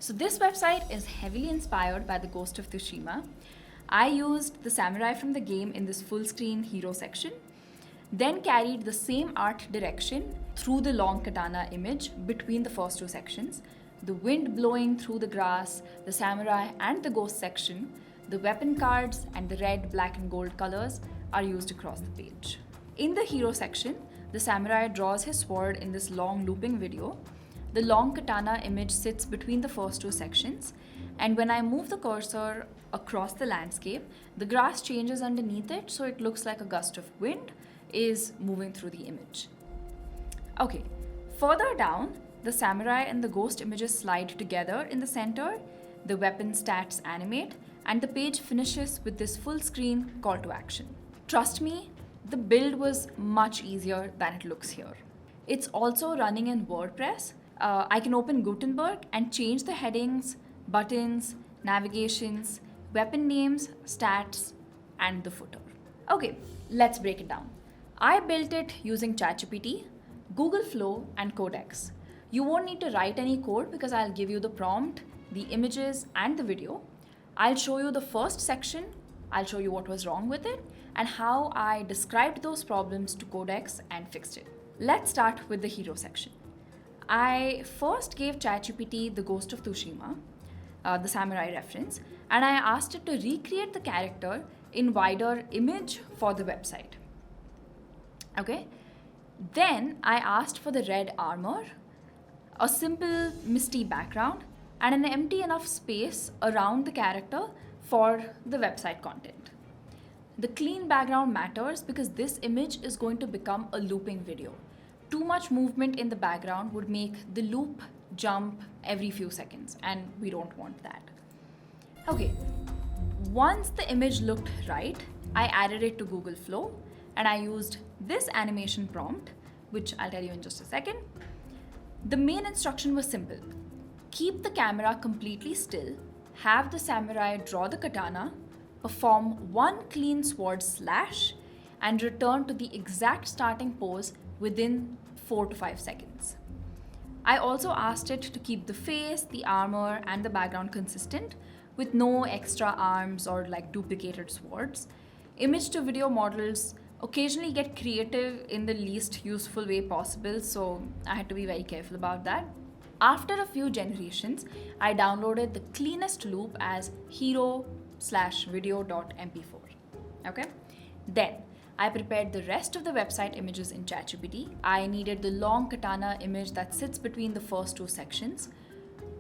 So this website is heavily inspired by the Ghost of Tsushima. I used the samurai from the game in this full screen hero section, then carried the same art direction through the long katana image between the first two sections, the wind blowing through the grass, the samurai and the ghost section, the weapon cards and the red, black and gold colors are used across the page. In the hero section, the samurai draws his sword in this long looping video. The long katana image sits between the first two sections, and when I move the cursor across the landscape, the grass changes underneath it so it looks like a gust of wind is moving through the image. Okay, further down, the samurai and the ghost images slide together in the center, the weapon stats animate, and the page finishes with this full screen call to action. Trust me, the build was much easier than it looks here. It's also running in WordPress. I can open Gutenberg and change the headings, buttons, navigations, weapon names, stats, and the footer. Okay, let's break it down. I built it using ChatGPT, Google Flow, and Codex. You won't need to write any code because I'll give you the prompt, the images, and the video. I'll show you the first section, I'll show you what was wrong with it, and how I described those problems to Codex and fixed it. Let's start with the hero section. I first gave ChatGPT the Ghost of Tsushima, the samurai reference, and I asked it to recreate the character in wider image for the website. Okay, then I asked for the red armor, a simple misty background, and an empty enough space around the character for the website content. The clean background matters because this image is going to become a looping video. Too much movement in the background would make the loop jump every few seconds, and we don't want that. Okay, once the image looked right, I added it to Google Flow and I used this animation prompt, which I'll tell you in just a second. The main instruction was simple. Keep the camera completely still, have the samurai draw the katana, perform one clean sword slash, and return to the exact starting pose within 4 to 5 seconds. I also asked it to keep the face, the armor, and the background consistent with no extra arms or like duplicated swords. Image to video models occasionally get creative in the least useful way possible, so I had to be very careful about that. After a few generations, I downloaded the cleanest loop as hero/video.mp4. Okay? Then I prepared the rest of the website images in ChatGPT. I needed the long katana image that sits between the first two sections,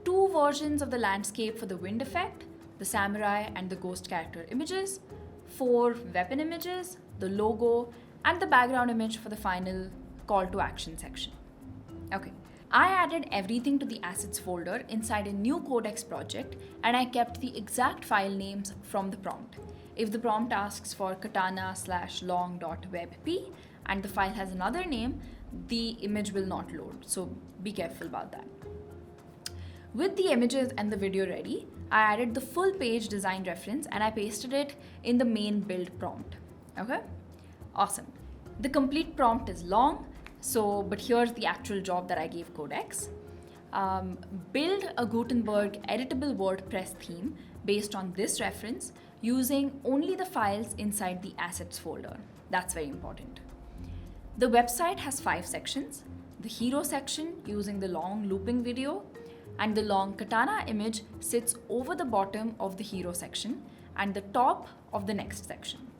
2 versions of the landscape for the wind effect, the samurai and the ghost character images, 4 weapon images, the logo, and the background image for the final call to action section. Okay, I added everything to the assets folder inside a new Codex project, and I kept the exact file names from the prompt. If the prompt asks for katana/long.webp and the file has another name, the image will not load, so be careful about that. With the images and the video ready, I added the full page design reference and I pasted it in the main build prompt. Okay? Awesome. The complete prompt is long, but here's the actual job that I gave Codex. Build a Gutenberg editable WordPress theme based on this reference using only the files inside the assets folder. That's very important. The website has 5 sections. The hero section using the long looping video, and the long katana image sits over the bottom of the hero section and the top of the next section.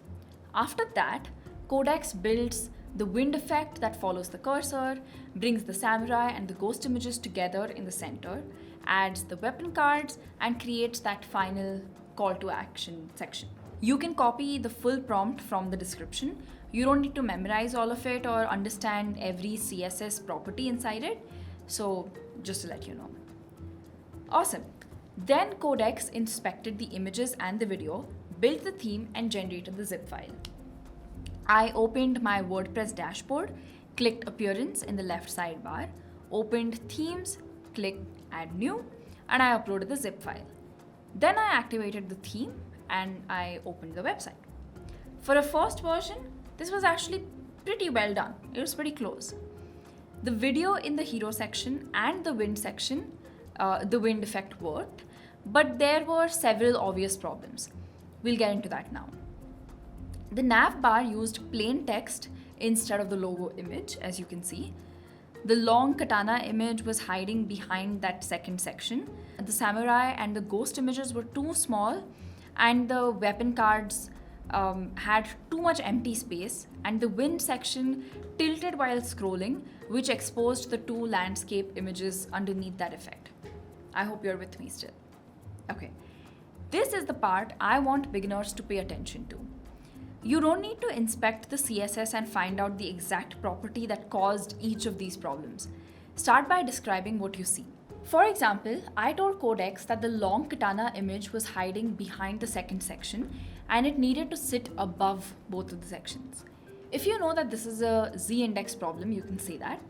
After that, Codex builds the wind effect that follows the cursor, brings the samurai and the ghost images together in the center, adds the weapon cards, and creates that final call to action section. You can copy the full prompt from the description. You don't need to memorize all of it or understand every CSS property inside it. So just to let you know. Awesome. Then Codex inspected the images and the video, built the theme, and generated the zip file. I opened my WordPress dashboard, clicked Appearance in the left sidebar, opened Themes, clicked Add New, and I uploaded the zip file. Then I activated the theme and I opened the website. For a first version, this was actually pretty well done. It was pretty close. The video in the hero section and the wind section the wind effect worked, but there were several obvious problems. We'll get into that now. The nav bar used plain text instead of the logo image, as you can see. The long katana image was hiding behind that second section. The samurai and the ghost images were too small, and the weapon cards had too much empty space, and the wind section tilted while scrolling, which exposed the two landscape images underneath that effect. I hope you're with me still. Okay, this is the part I want beginners to pay attention to. You don't need to inspect the CSS and find out the exact property that caused each of these problems. Start by describing what you see. For example, I told Codex that the long katana image was hiding behind the second section and it needed to sit above both of the sections. If you know that this is a z-index problem, you can say that.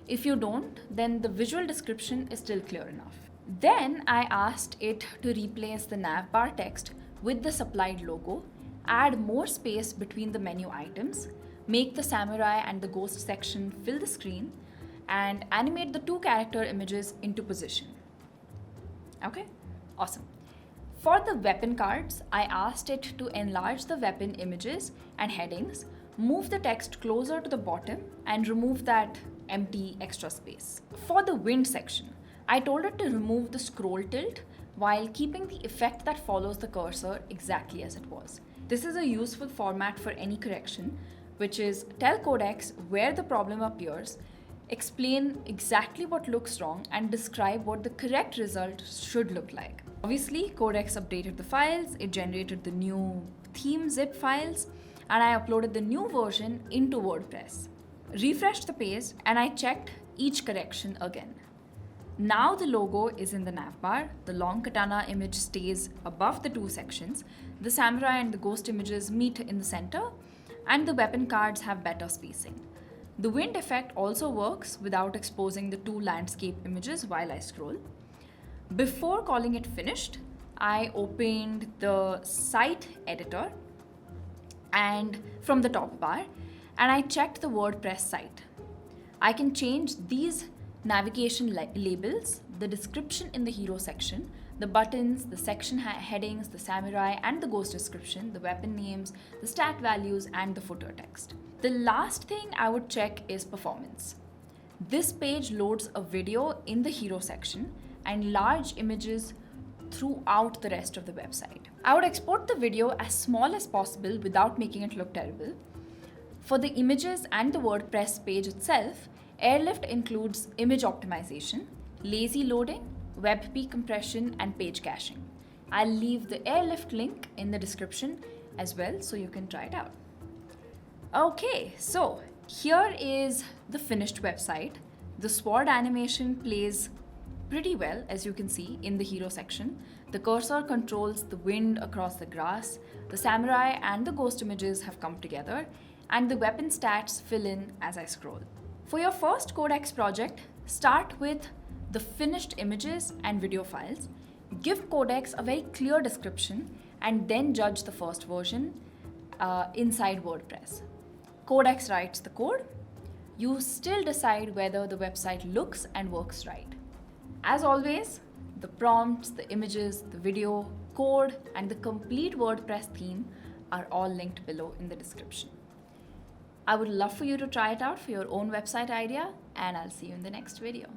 If you don't, then the visual description is still clear enough. Then I asked it to replace the navbar text with the supplied logo, add more space between the menu items, make the samurai and the ghost section fill the screen, and animate the two character images into position. Okay, awesome. For the weapon cards, I asked it to enlarge the weapon images and headings, move the text closer to the bottom, and remove that empty extra space. For the wind section, I told it to remove the scroll tilt while keeping the effect that follows the cursor exactly as it was. This is a useful format for any correction, which is tell Codex where the problem appears, explain exactly what looks wrong, and describe what the correct result should look like. Obviously, Codex updated the files, it generated the new theme zip files, and I uploaded the new version into WordPress. Refreshed the page, and I checked each correction again. Now the logo is in the navbar, the long katana image stays above the two sections, the samurai and the ghost images meet in the center, and the weapon cards have better spacing. The wind effect also works without exposing the two landscape images while I scroll. Before calling it finished, I opened the site editor and from the top bar, and I checked the WordPress site. I can change these navigation labels, the description in the hero section, the buttons, the section headings, the samurai and the ghost description, the weapon names, the stat values, and the footer text. The last thing I would check is performance. This page loads a video in the hero section and large images throughout the rest of the website. I would export the video as small as possible without making it look terrible. For the images and the WordPress page itself, Airlift includes image optimization, lazy loading, WebP compression, and page caching. I'll leave the Airlift link in the description as well so you can try it out. Okay, so here is the finished website. The sword animation plays pretty well, as you can see in the hero section. The cursor controls the wind across the grass, the samurai and the ghost images have come together, and the weapon stats fill in as I scroll. For your first Codex project, start with the finished images and video files. Give Codex a very clear description and then judge the first version inside WordPress. Codex writes the code. You still decide whether the website looks and works right. As always, the prompts, the images, the video, code, and the complete WordPress theme are all linked below in the description. I would love for you to try it out for your own website idea, and I'll see you in the next video.